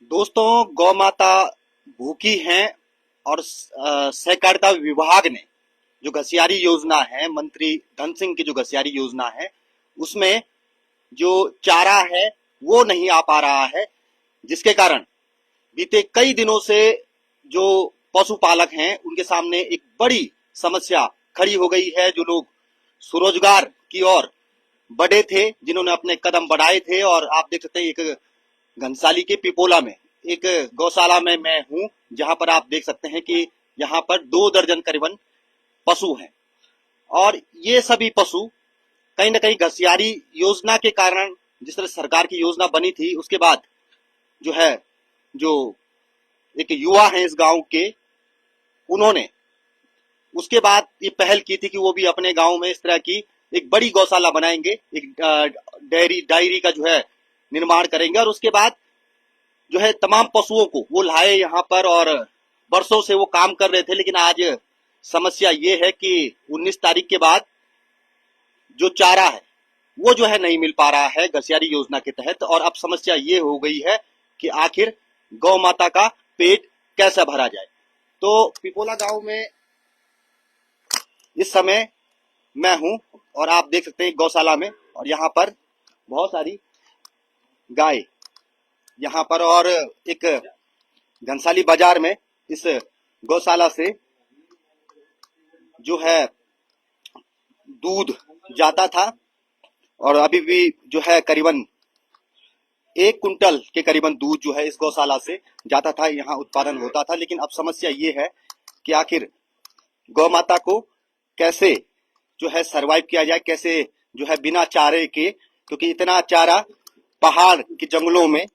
दोस्तों, गौ माता भूखी हैं और सहकारिता विभाग ने जो घसियारी योजना है, मंत्री धन सिंह की जो घसियारी योजना है, उसमें जो चारा है वो नहीं आ पा रहा है, जिसके कारण बीते कई दिनों से जो पशुपालक हैं उनके सामने एक बड़ी समस्या खड़ी हो गई है। जो लोग स्वरोजगार की ओर बढ़े थे, जिन्होंने अपने कदम बढ़ाए थे, और आप देख सकते हैं एक घनसाली के पिपोला में एक गौशाला में मैं हूं, जहां पर आप देख सकते हैं कि यहाँ पर 2 दर्जन करीबन पशु हैं। और ये सभी पशु कहीं ना कहीं घसियारी योजना के कारण, जिस तरह सरकार की योजना बनी थी, उसके बाद जो है, जो एक युवा है इस गांव के, उन्होंने उसके बाद ये पहल की थी कि वो भी अपने गांव में इस तरह की एक बड़ी गौशाला बनाएंगे, एक डेयरी डायरी का जो है निर्माण करेंगे, और उसके बाद जो है तमाम पशुओं को वो लाए यहाँ पर। और वर्षों से वो काम कर रहे थे, लेकिन आज समस्या ये है कि 19 तारीख के बाद जो चारा है वो जो है नहीं मिल पा रहा है घसियारी योजना के तहत। और अब समस्या ये हो गई है कि आखिर गौ माता का पेट कैसे भरा जाए। तो पिपोला गांव में इस समय मैं हूं, और आप देख सकते हैं गौशाला में, और यहाँ पर बहुत सारी गाय यहाँ पर, और एक घनसाली बाजार में इस गौशाला से जो है दूध जाता था, और अभी भी जो है करीबन 1 कुंटल के करीबन दूध जो है इस गौशाला से जाता था, यहाँ उत्पादन होता था। लेकिन अब समस्या ये है कि आखिर गौ माता को कैसे जो है सरवाइव किया जाए, कैसे जो है बिना चारे के, क्योंकि इतना चारा पहाड़ के जंगलों में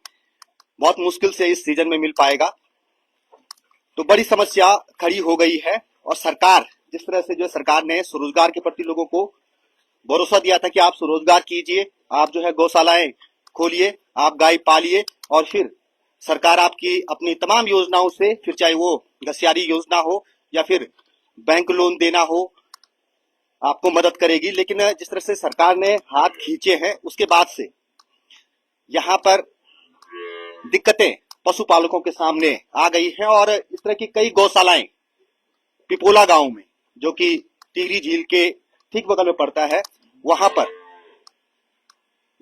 बहुत मुश्किल से इस सीजन में मिल पाएगा। तो बड़ी समस्या खड़ी हो गई है। और सरकार, जिस तरह से जो सरकार ने स्वरोजगार के प्रति लोगों को भरोसा दिया था कि आप स्वरोजगार कीजिए, आप जो है गौशालाएं खोलिए, आप गाय पालिए, और फिर सरकार आपकी अपनी तमाम योजनाओं से, फिर चाहे वो घसियारी योजना हो या फिर बैंक लोन देना हो, आपको मदद करेगी। लेकिन जिस तरह से सरकार ने हाथ खींचे हैं, उसके बाद से यहाँ पर दिक्कतें पशुपालकों के सामने आ गई हैं। और इस तरह की कई गौशालाएं पिपोला गांव में, जो कि टिहरी झील के ठीक बगल में पड़ता है, वहां पर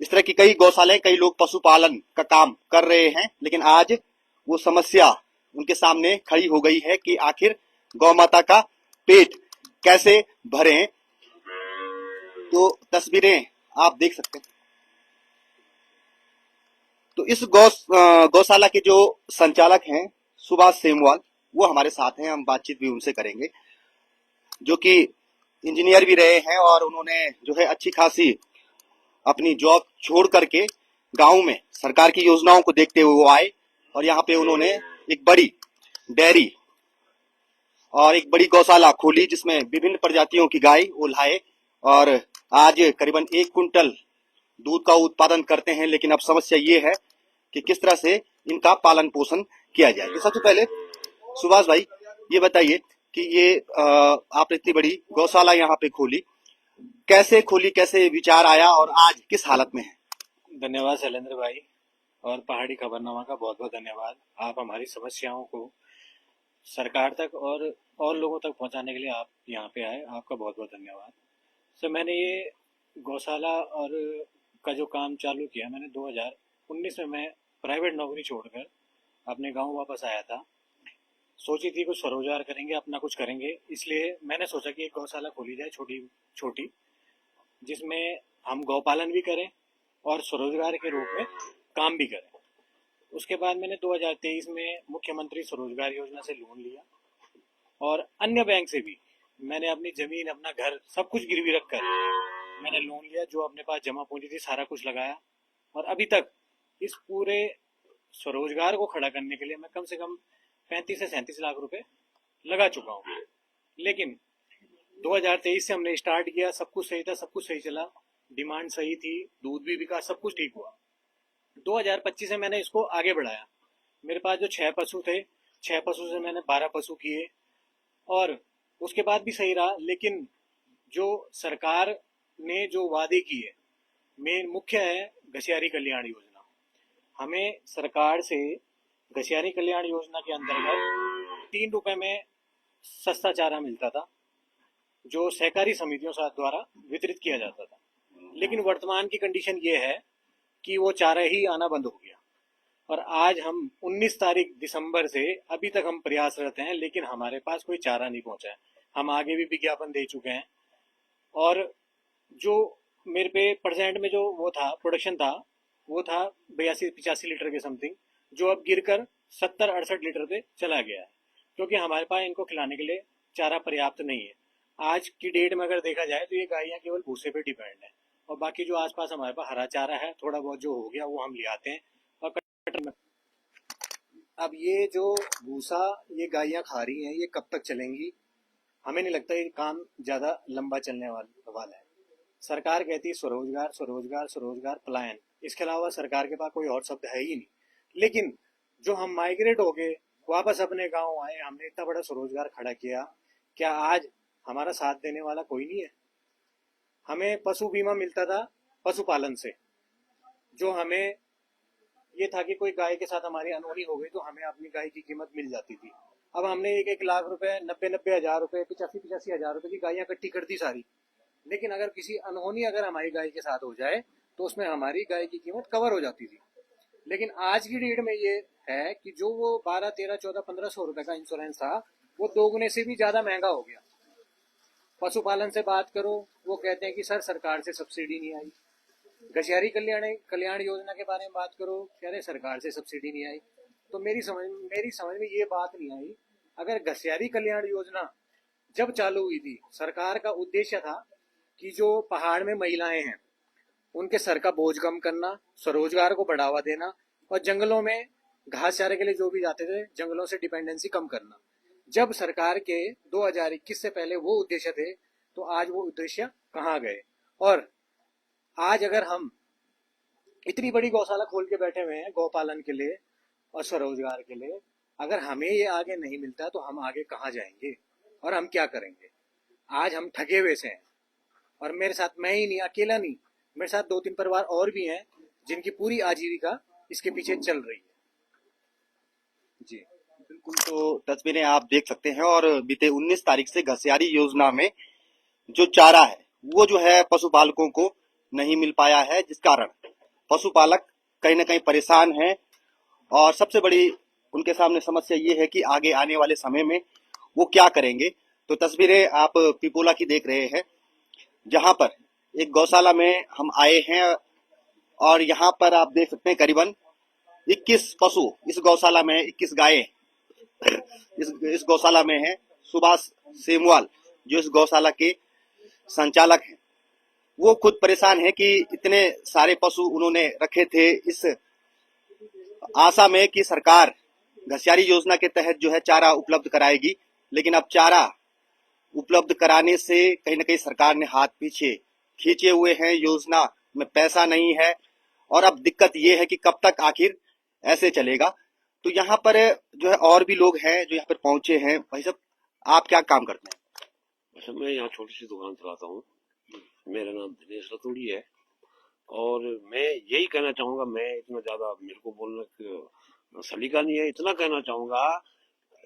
इस तरह की कई गौशालाएं, कई लोग पशुपालन का काम कर रहे हैं, लेकिन आज वो समस्या उनके सामने खड़ी हो गई है कि आखिर गौ माता का पेट कैसे भरें। तो तस्वीरें आप देख सकते हैं। तो इस गौशाला के जो संचालक हैं सुभाष सेमवाल, वो हमारे साथ हैं, हम बातचीत भी उनसे करेंगे, जो कि इंजीनियर भी रहे हैं, और उन्होंने जो है अच्छी खासी अपनी जॉब छोड़ करके गांव में सरकार की योजनाओं को देखते हुए वो आए, और यहाँ पे उन्होंने एक बड़ी डेयरी और एक बड़ी गौशाला खोली, जिसमें विभिन्न प्रजातियों की गाय वो लाए, और आज करीबन 1 कुंटल दूध का उत्पादन करते हैं। लेकिन अब समस्या ये है कि किस तरह से इनका पालन पोषण किया जाए। तो सबसे पहले सुभाष भाई, ये बताइए कि ये आपने इतनी बड़ी गौशाला यहाँ पे खोली, कैसे खोली, कैसे विचार आया, और आज किस हालत में है? धन्यवाद शैलेंद्र भाई, और पहाड़ी खबरनामा का बहुत बहुत धन्यवाद। आप हमारी समस्याओं को सरकार तक और लोगों तक पहुंचाने के लिए आप यहाँ पे आए, आपका बहुत बहुत धन्यवाद। सर, मैंने ये गौशाला और का जो काम चालू किया, मैंने 2019 में मैं प्राइवेट नौकरी छोड़कर अपने गांव वापस आया था। सोची थी कुछ स्वरोजगार करेंगे, अपना कुछ करेंगे, इसलिए मैंने सोचा कि एक गौशाला खोली जाए छोटी छोटी, जिसमें हम गौपालन भी करें और स्वरोजगार के रूप में काम भी करें। उसके बाद मैंने 2023 में मुख्यमंत्री स्वरोजगार योजना से लोन लिया, और अन्य बैंक से भी मैंने अपनी जमीन, अपना घर, सब कुछ गिरवी रखकर मैंने लोन लिया। जो अपने पास जमा पूंजी थी सारा कुछ लगाया, और अभी तक इस पूरे स्वरोजगार को खड़ा करने के लिए मैं कम से कम 35 से 37 लाख रुपए लगा चुका हूँ। लेकिन 2023 से हमने स्टार्ट किया, सब कुछ सही था, सब कुछ सही चला, डिमांड सही थी, दूध भी बिका, सब कुछ ठीक हुआ। 2025 से मैंने इसको आगे बढ़ाया। मेरे पास जो 6 पशु थे, 6 पशु से मैंने 12 पशु किए, और उसके बाद भी सही रहा। लेकिन जो सरकार ने जो वादे किए, मेन मुख्य है घसियारी कल्याण योजना। हमें सरकार से घसियारी कल्याण योजना के अंतर्गत 3 रुपए में सस्ता चारा मिलता था, जो सहकारी समितियों द्वारा वितरित किया जाता था। लेकिन वर्तमान की कंडीशन ये है कि वो चारा ही आना बंद हो गया, और आज हम 19 तारीख दिसंबर से अभी तक हम प्रयासरत हैं, लेकिन हमारे पास कोई चारा नहीं पहुंचा है। हम आगे भी विज्ञापन दे चुके हैं, और जो मेरे पे परसेंट में जो वो था प्रोडक्शन था, वो था 82-85 लीटर के समथिंग, जो अब गिरकर 70-68 लीटर पे चला गया है, क्योंकि हमारे पास इनको खिलाने के लिए चारा पर्याप्त नहीं है। आज की डेट में अगर देखा जाए तो ये गायें केवल भूसे पे डिपेंड है, और बाकी जो आसपास हमारे पास हरा चारा है, थोड़ा बहुत जो हो गया वो हम ले आते हैं। और कटर में अब ये जो भूसा ये गायें खा रही हैं, ये कब तक चलेंगी? हमें नहीं लगता ये काम ज्यादा लंबा चलने वाला है। सरकार कहती है स्वरोजगार स्वरोजगार स्वरोजगार, पलायन, इसके अलावा सरकार के पास कोई और शब्द है ही नहीं। लेकिन जो हम माइग्रेट हो गए वापस अपने गांव आए, हमने इतना बड़ा स्वरोजगार खड़ा किया, क्या आज हमारा साथ देने वाला कोई नहीं है? हमें पशु बीमा मिलता था पशुपालन से, जो हमें ये था कि कोई गाय के साथ हमारी अनहोनी हो गई तो हमें अपनी गाय की कीमत मिल जाती थी। अब हमने 1-1 लाख रुपए, 90-90 हजार रुपए, 85-85 हजार रुपए की गायें इकट्ठी कर दी सारी। लेकिन अगर किसी अनहोनी अगर हमारी गाय के साथ हो जाए तो उसमें हमारी गाय की कीमत कवर हो जाती थी। लेकिन आज की डेट में ये है कि जो वो 12, 13, 14, 1500 रुपए का इंश्योरेंस था, वो दोगुने से भी ज्यादा महंगा हो गया। पशुपालन से बात करो, वो कहते हैं कि सर सरकार से सब्सिडी नहीं आई। घसियारी कल्याण योजना के बारे में बात करो, कह रहे सरकार से सब्सिडी नहीं आई। तो मेरी समझ में ये बात नहीं आई, अगर घसियारी कल्याण योजना जब चालू हुई थी, सरकार का उद्देश्य था कि जो पहाड़ में महिलाएं हैं उनके सर का बोझ कम करना, स्वरोजगार को बढ़ावा देना, और जंगलों में घास चारे के लिए जो भी जाते थे जंगलों से डिपेंडेंसी कम करना। जब सरकार के 2021 से पहले वो उद्देश्य थे, तो आज वो उद्देश्य कहाँ गए? और आज अगर हम इतनी बड़ी गौशाला खोल के बैठे हुए हैं गौपालन के लिए और स्वरोजगार के लिए, अगर हमें ये आगे नहीं मिलता तो हम आगे कहाँ जाएंगे और हम क्या करेंगे? आज हम ठगे हुए से हैं, और मेरे साथ मैं ही नहीं, अकेला नहीं, मेरे साथ 2-3 परिवार और भी हैं जिनकी पूरी आजीविका इसके पीछे चल रही है। जी बिल्कुल, तो तस्वीरें आप देख सकते हैं। और बीते 19 तारीख से घसियारी योजना में जो चारा है वो जो है पशुपालकों को नहीं मिल पाया है, जिस कारण पशुपालक कहीं ना कहीं परेशान हैं। और सबसे बड़ी उनके सामने समस्या ये है कि आगे आने वाले समय में वो क्या करेंगे। तो तस्वीरें आप पिपोला की देख रहे हैं, जहां पर एक गौशाला में हम आए हैं, और यहाँ पर आप देख सकते हैं करीबन 21 पशु इस गौशाला में, 21 गायें इस गौशाला में है। सुभाष सेमवाल जो इस गौशाला के संचालक हैं, वो खुद परेशान है कि इतने सारे पशु उन्होंने रखे थे इस आशा में कि सरकार घसियारी योजना के तहत जो है चारा उपलब्ध कराएगी। लेकिन अब चारा उपलब्ध कराने से कहीं ना कहीं सरकार ने हाथ पीछे खींचे हुए हैं, योजना में पैसा नहीं है। और अब दिक्कत ये है कि कब तक आखिर ऐसे चलेगा। तो यहाँ पर जो है और भी लोग हैं जो यहाँ पर पहुंचे हैं। भाई साहब, आप क्या काम करते हैं? अच्छा, मैं यहाँ छोटी सी दुकान चलाता हूँ। मेरा नाम दिनेश रतोड़ी है, और मैं यही कहना चाहूंगा, मैं इतना ज्यादा मेरे को बोलने का सलीका नहीं है, इतना कहना चाहूंगा,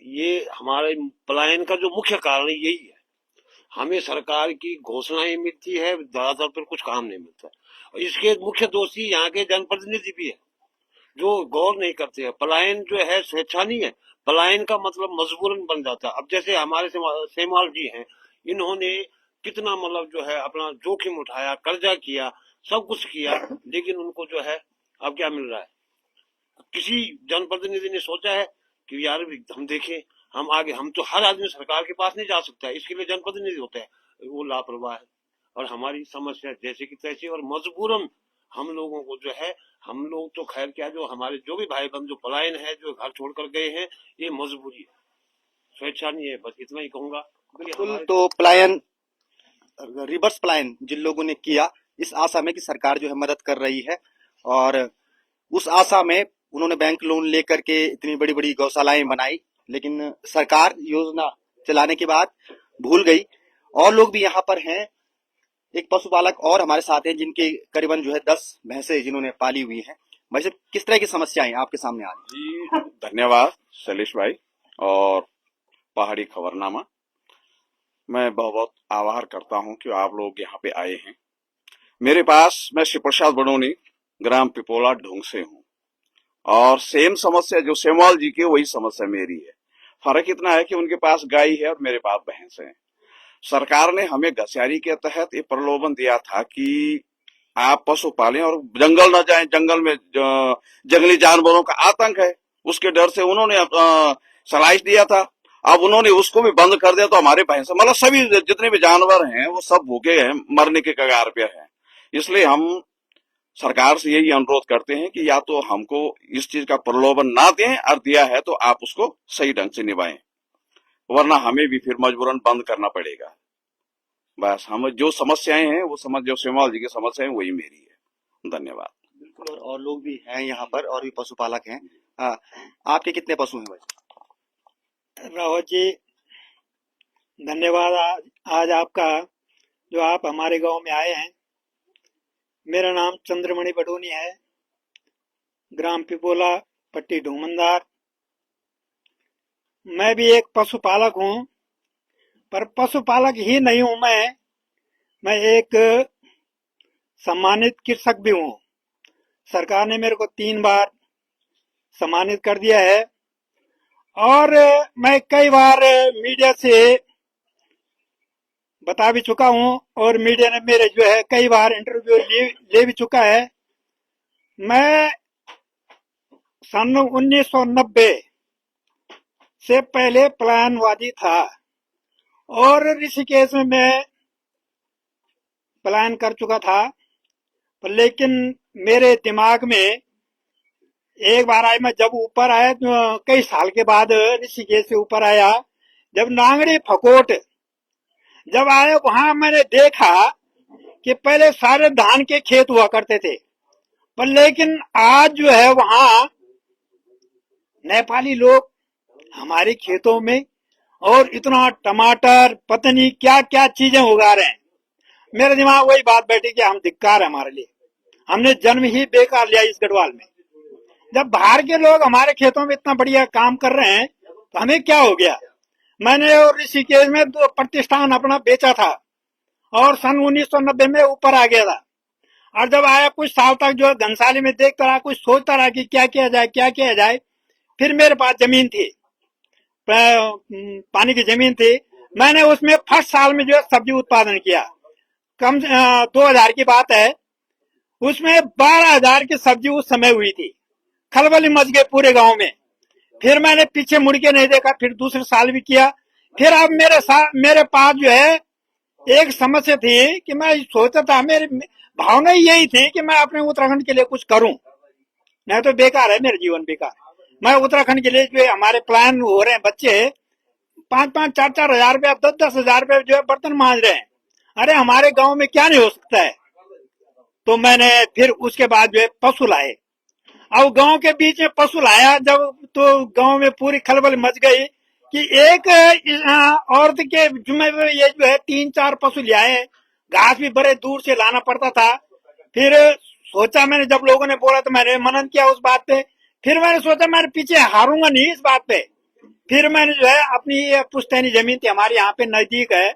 ये हमारे पलायन का जो मुख्य कारण यही है। हमें सरकार की घोषणाएं मिलती है, ज्यादातर पर कुछ काम नहीं मिलता, और इसके मुख्य दोषी यहाँ के जनप्रतिनिधि भी है, जो गौर नहीं करते हैं। पलायन जो है स्वेच्छा नहीं है, पलायन का मतलब मजबूरन बन जाता है। अब जैसे हमारे सेमवाल जी हैं, इन्होंने कितना मतलब जो है अपना जोखिम उठाया, कर्जा किया, सब कुछ किया, लेकिन उनको जो है अब क्या मिल रहा है? किसी जनप्रतिनिधि ने सोचा है कि यार हम देखें, हम आगे, हम तो हर आदमी सरकार के पास नहीं जा सकता है, इसके लिए जनप्रतिनिधि होते हैं, वो लापरवाह है। और हमारी समस्या जैसे कि तैसे, और मजबूरन हम लोगों को जो है, हम लोग तो खैर क्या, जो हमारे जो भी भाई बंधु जो पलायन है, जो घर छोड़कर गए हैं, ये मजबूरी है, स्वेच्छा नहीं है। बस इतना ही कहूंगा। बिल्कुल, तो पलायन, रिवर्स पलायन जिन लोगों ने किया, इस आशा में कि सरकार जो है मदद कर रही है, और उस आशा में उन्होंने बैंक लोन लेकर के इतनी बड़ी बड़ी गौशालाएं बनाई। लेकिन सरकार योजना चलाने के बाद भूल गई। और लोग भी यहाँ पर हैं, एक पशुपालक और हमारे साथ हैं जिनके करीबन जो है 10 भैंसे जिन्होंने पाली हुई हैं। वैसे किस तरह की समस्याएं आपके सामने आ रही जी धन्यवाद शैलेश भाई और पहाड़ी खबरनामा। मैं बहुत बहुत आभार करता हूं कि आप लोग यहाँ पे आए हैं मेरे पास। मैं शिव प्रसाद बड़ोनी ग्राम पिपोला ढूंग से हूँ और सेम समस्या जो सेमवाल जी की वही समस्या मेरी है। फर्क इतना है कि उनके पास गाय है और मेरे पास भैंस है। सरकार ने हमें घसियारी के तहत ये प्रलोभन दिया था कि आप पशु पालें और जंगल न जाएं। जंगल में जंगली जानवरों का आतंक है, उसके डर से उन्होंने सलाइस दिया था। अब उन्होंने उसको भी बंद कर दिया तो हमारे भैंस मतलब सभी जितने भी जानवर हैं वो सब भूखे हैं, मरने के कगार पे हैं। इसलिए हम सरकार से यही अनुरोध करते हैं कि या तो हमको इस चीज का प्रलोभन ना दें और दिया है तो आप उसको सही ढंग से निभाएं, वरना हमें भी फिर मजबूरन बंद करना पड़ेगा। बस हम जो समस्याएं हैं वो जो सेमवाल जी की समस्या है वही मेरी है। धन्यवाद। बिल्कुल। और लोग भी हैं यहाँ पर और भी पशुपालक हैं। आपके कितने पशु हैं भाई? रावत जी धन्यवाद आज आपका जो आप हमारे गांव में आए हैं। मेरा नाम चंद्रमणि बडोनी है, ग्राम पिपोला, पट्टी ढूमंदार। मैं भी एक पशुपालक हूँ, पर पशुपालक ही नहीं हूँ मैं एक सम्मानित कृषक भी हूँ। सरकार ने मेरे को 3 बार सम्मानित कर दिया है और मैं कई बार मीडिया से बता भी चुका हूँ और मीडिया ने मेरे जो है कई बार इंटरव्यू ले भी चुका है। मैं सन 1990 से पहले पलायनवादी था और ऋषिकेश में मैं पलायन कर चुका था, लेकिन मेरे दिमाग में एक बार आया, मैं जब ऊपर आया तो कई साल के बाद ऋषिकेश से ऊपर आया, जब नांगड़ी फकोट जब आया वहां मैंने देखा कि पहले सारे धान के खेत हुआ करते थे, पर लेकिन आज जो है वहां नेपाली लोग हमारे खेतों में और इतना टमाटर पता क्या क्या चीजें उगा रहे हैं। मेरे दिमाग वही बात बैठी कि हम धिक्कार है हमारे लिए, हमने जन्म ही बेकार लिया इस गढ़वाल में। जब बाहर के लोग हमारे खेतों में इतना बढ़िया काम कर रहे हैं तो हमें क्या हो गया। मैंने और ऋषिकेश में 2 प्रतिष्ठान अपना बेचा था और सन 1990 में ऊपर आ गया था। और जब आया कुछ साल तक जो घनसाली में देखता रहा, कुछ सोचता रहा कि क्या किया जाए क्या किया जाए। फिर मेरे पास जमीन थी, पानी की जमीन थी, मैंने उसमें फर्स्ट साल में जो है सब्जी उत्पादन किया। कम 2000 की बात है, उसमें 12,000 की सब्जी उस समय हुई थी। खलबली मच गए पूरे गांव में। फिर मैंने पीछे मुड़ के नहीं देखा, फिर दूसरे साल भी किया। फिर अब मेरे पास जो है एक समस्या थी कि मैं सोचता था, मेरी भावना यही थी कि मैं अपने उत्तराखंड के लिए कुछ करूं, नहीं तो बेकार है मेरा जीवन बेकार। मैं उत्तराखंड के लिए जो है हमारे प्लान हो रहे हैं, बच्चे 5-5, 4-4 हजार रुपया, 10-10 हजार रुपया जो है बर्तन मांज रहे हैं। अरे हमारे गांव में क्या नहीं हो सकता है। तो मैंने फिर उसके बाद जो है पशु लाए। अब गांव के बीच में पशु लाया जब, तो गांव में पूरी खलबल मच गई कि एक औरत के जुम्मे में ये जो है 3-4 पशु ले आए। घास भी बड़े दूर से लाना पड़ता था। फिर सोचा मैंने, जब लोगों ने बोला तो मैंने मनन किया उस बात पे। फिर मैंने सोचा मैं पीछे हारूंगा नहीं इस बात पे। फिर मैंने जो है अपनी पुश्तैनी जमीन थी हमारे यहाँ पे नजदीक है,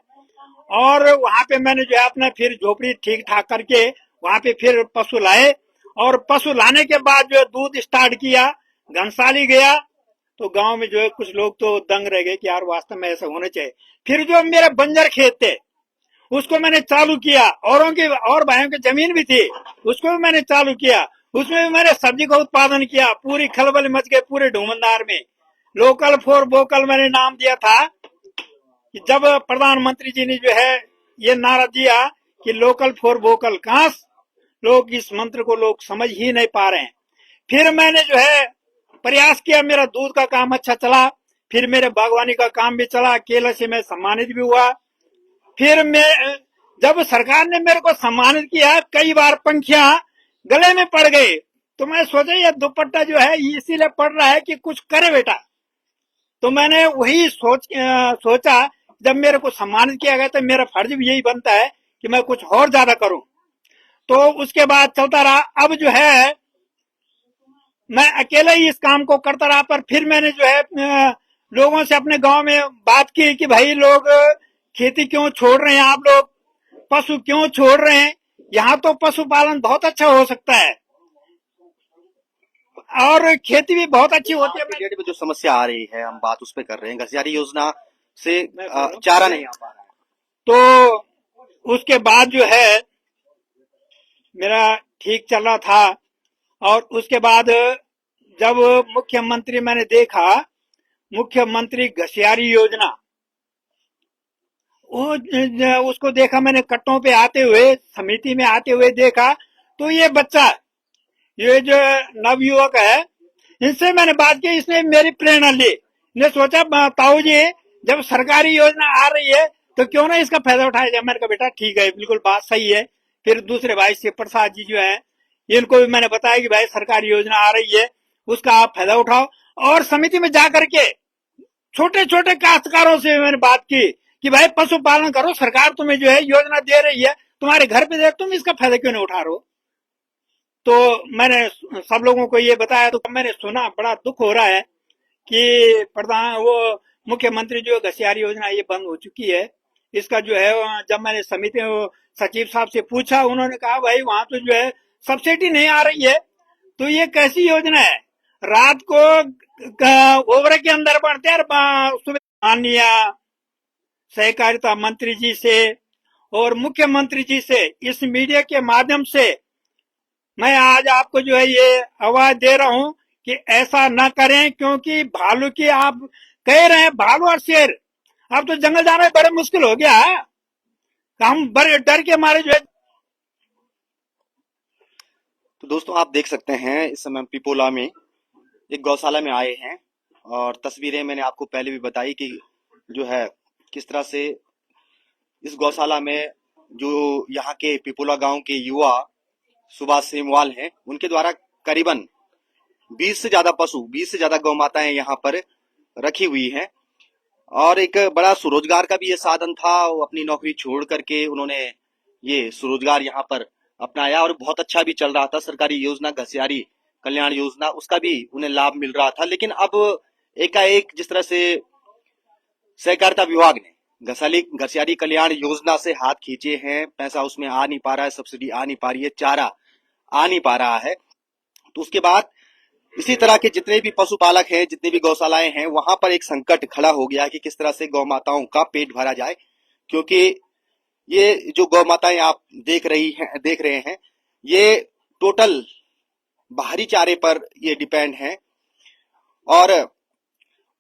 और वहां पे मैंने जो है अपना फिर झोपड़ी ठीक ठाक करके वहां पे फिर पशु लाए। और पशु लाने के बाद जो है दूध स्टार्ट किया, घनसाली गया, तो गांव में जो है कुछ लोग तो दंग रह गए कि यार वास्तव में ऐसा होना चाहिए। फिर जो मेरे बंजर खेत थे उसको मैंने चालू किया, औरों की और भाइयों की जमीन भी थी उसको भी मैंने चालू किया, उसमें भी मैंने सब्जी का उत्पादन किया। पूरी खलबल मच गई पूरे ढूमंदार में। लोकल फॉर वोकल मैंने नाम दिया था कि जब प्रधानमंत्री जी ने जो है ये नारा दिया कि लोकल फॉर वोकल, कहां लोग इस मंत्र को लोग समझ ही नहीं पा रहे हैं। फिर मैंने जो है प्रयास किया, मेरा दूध का काम अच्छा चला, फिर मेरे बागवानी का काम भी चला, केला से मैं सम्मानित भी हुआ। फिर मैं जब सरकार ने मेरे को सम्मानित किया, कई बार पंखियां गले में पड़ गई, तो मैं सोचा ये दुपट्टा जो है इसीलिए पड़ रहा है कि कुछ करे बेटा। तो मैंने वही सोचा जब मेरे को सम्मानित किया गया तो मेरा फर्ज भी यही बनता है कि मैं कुछ और ज्यादा करूं। तो उसके बाद चलता रहा। अब जो है मैं अकेला ही इस काम को करता रहा, पर फिर मैंने जो है लोगों से अपने गांव में बात की कि भाई लोग खेती क्यों छोड़ रहे हैं, आप लोग पशु क्यों छोड़ रहे हैं, यहाँ तो पशुपालन बहुत अच्छा हो सकता है और खेती भी बहुत अच्छी होती है। आज के डेट में जो समस्या आ रही है, हम बात उस पर कर रहे हैं, घसियारी योजना से चारा नहीं आ पा रहा है। तो उसके बाद जो है मेरा ठीक चल रहा था, और उसके बाद जब मुख्यमंत्री मैंने देखा, मुख्यमंत्री घसियारी योजना, उसको देखा मैंने, कट्टों पे आते हुए, समिति में आते हुए देखा, तो ये बच्चा, ये जो नवयुवक है, इनसे मैंने बात की, इसने मेरी प्रेरणा ली। ने सोचा ताऊ जी जब सरकारी योजना आ रही है तो क्यों ना इसका फायदा उठाया जाए। मैंने कहा बेटा ठीक है, बिल्कुल बात सही है। फिर दूसरे भाई शिव प्रसाद जी जो है, इनको भी मैंने बताया कि भाई सरकारी योजना आ रही है, उसका आप फायदा उठाओ। और समिति में जाकर के छोटे छोटे काश्तकारों से मैंने बात की कि भाई पशुपालन करो, सरकार तुम्हें जो है योजना दे रही है, तुम्हारे घर पे देख, तुम इसका फायदा क्यों नहीं उठा रहे हो। तो मैंने सब लोगों को ये बताया, तो मैंने सुना, बड़ा दुख हो रहा है कि प्रधान वो मुख्यमंत्री जो घसियारी योजना ये बंद हो चुकी है। इसका जो है जब मैंने समिति सचिव साहब से पूछा, उन्होंने कहा भाई वहां तो जो है सब्सिडी नहीं आ रही है, तो ये कैसी योजना है। रात को ओवरे के अंदर बढ़ते हैं, सुबह माननीय सहकारिता मंत्री जी से और मुख्यमंत्री जी से इस मीडिया के माध्यम से मैं आज आपको जो है ये आवाज दे रहा हूं कि ऐसा न करें, क्योंकि भालू की आप कह रहे हैं, भालू और शेर, अब तो जंगल जाना बड़े मुश्किल हो गया है। हम बड़े डर के मारे जो है। तो दोस्तों आप देख सकते हैं, इस समय पिपोला में एक गौशाला में आए हैं, और तस्वीरें मैंने आपको पहले भी बताई कि जो है किस तरह से इस गौशाला में जो यहाँ के पिपोला गांव के युवा सुभाष सेमवाल हैं, उनके द्वारा करीबन 20 से ज्यादा पशु, 20 से ज्यादा गौ माताएं यहाँ पर रखी हुई हैं, और एक बड़ा स्वरोजगार का भी ये साधन था। वो अपनी नौकरी छोड़ करके उन्होंने ये स्वरोजगार यहाँ पर अपनाया, और बहुत अच्छा भी चल रहा था। सरकारी योजना घसियारी कल्याण योजना, उसका भी उन्हें लाभ मिल रहा था। लेकिन अब एकाएक जिस तरह से सहकारिता विभाग ने घसियारी कल्याण योजना से हाथ खींचे हैं, पैसा उसमें आ नहीं पा रहा है, सब्सिडी आ नहीं पा रही है, चारा आ नहीं पा रहा है, तो उसके बाद इसी तरह के जितने भी पशुपालक हैं, जितनी भी गौशालाएं हैं, वहां पर एक संकट खड़ा हो गया कि किस तरह से गौ माताओं का पेट भरा जाए। क्योंकि ये जो गौ माताएं आप देख रहे हैं, ये टोटल बाहरी चारे पर ये डिपेंड हैं, और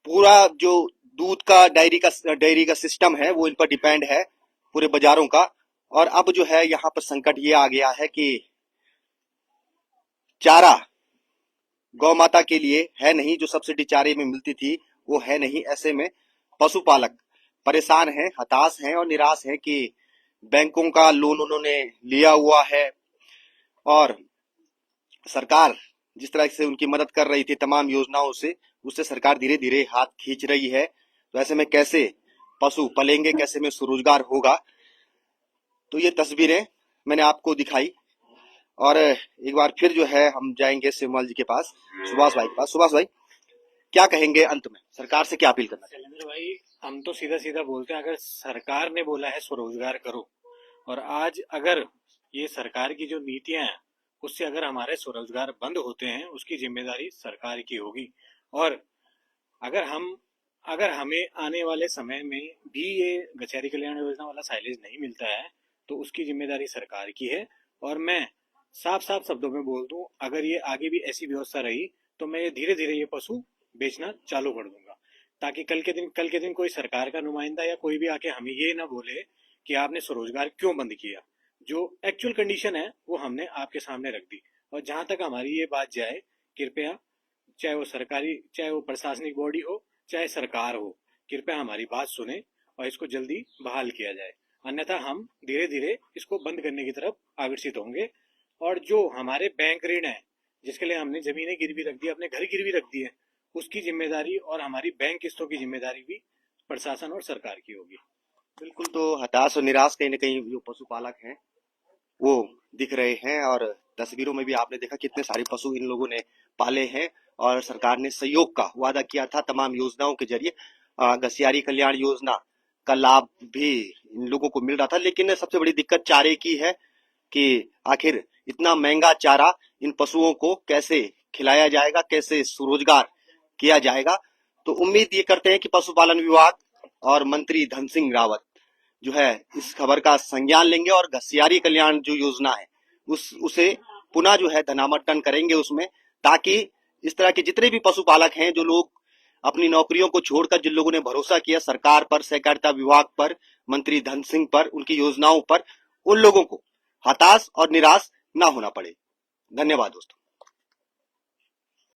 पूरा जो दूध का डेयरी का सिस्टम है वो इन पर डिपेंड है, पूरे बाजारों का। और अब जो है यहाँ पर संकट ये आ गया है कि चारा गौ माता के लिए है नहीं, जो सब्सिडी चारे में मिलती थी वो है नहीं। ऐसे में पशुपालक परेशान हैं, हताश हैं और निराश हैं कि बैंकों का लोन उन्होंने लिया हुआ है, और सरकार जिस तरह से उनकी मदद कर रही थी तमाम योजनाओं से, उससे सरकार धीरे धीरे हाथ खींच रही है। तो ऐसे में कैसे पशु पलेंगे, कैसे में स्वरोजगार होगा। तो ये तस्वीरें मैंने आपको दिखाई, और एक बार फिर जो है हम जाएंगे सेमवाल जी के पास, सुभाष भाई के पास। सुभाष भाई, क्या कहेंगे अंत में, सरकार से क्या अपील करना चाहिए? शैलेंद्र भाई, हम तो सीधा सीधा बोलते हैं, अगर सरकार ने बोला है स्वरोजगार करो, और आज अगर ये सरकार की जो नीतियां हैं उससे अगर हमारे स्वरोजगार बंद होते हैं, उसकी जिम्मेदारी सरकार की होगी। और अगर हमें आने वाले समय में भी ये घसियारी कल्याण योजना वाला साइलेज नहीं मिलता है तो उसकी जिम्मेदारी सरकार की है। और मैं साफ साफ शब्दों में बोल दूं, अगर ये आगे भी ऐसी व्यवस्था रही तो मैं धीरे धीरे ये पशु बेचना चालू कर दूंगा, ताकि कल के दिन कोई सरकार का नुमाइंदा या कोई भी आके हमें ये ना बोले कि आपने स्वरोजगार क्यों बंद किया। जो एक्चुअल कंडीशन है वो हमने आपके सामने रख दी। और जहां तक हमारी ये बात जाए, कृपया, चाहे वो प्रशासनिक बॉडी हो, चाहे सरकार हो, कृपया हमारी बात सुने और इसको जल्दी बहाल किया जाए, अन्यथा हम धीरे धीरे इसको बंद करने की तरफ अग्रसित होंगे। और जो हमारे बैंक ऋण है, जिसके लिए हमने जमीनें गिरवी रख दी, अपने घर गिरवी रख दिए, उसकी जिम्मेदारी और हमारी बैंक किस्तों की जिम्मेदारी भी प्रशासन और सरकार की होगी। बिल्कुल, तो हताश और निराश कहीं ना कहीं जो पशुपालक हैं वो दिख रहे हैं, और तस्वीरों में भी आपने देखा कितने सारे पशु इन लोगों ने पाले हैं और सरकार ने सहयोग का वादा किया था तमाम योजनाओं के जरिए। घसियारी कल्याण योजना का लाभ भी इन लोगों को मिल रहा था, लेकिन सबसे बड़ी दिक्कत चारे की है कि आखिर इतना महंगा चारा इन पशुओं को कैसे खिलाया जाएगा, कैसे स्वरोजगार किया जाएगा। तो उम्मीद ये करते हैं कि पशुपालन विभाग और मंत्री धन सिंह रावत जो है इस खबर का संज्ञान लेंगे और घसियारी कल्याण जो योजना है उसे पुनः जो है धनामंटन करेंगे उसमें, ताकि इस तरह के जितने भी पशुपालक हैं, जो लोग अपनी नौकरियों को छोड़कर जिन लोगों ने भरोसा किया सरकार पर, सहकारिता विभाग पर, मंत्री धन सिंह पर, उनकी योजनाओं पर, उन लोगों को हताश और निराश ना होना पड़े। धन्यवाद दोस्तों।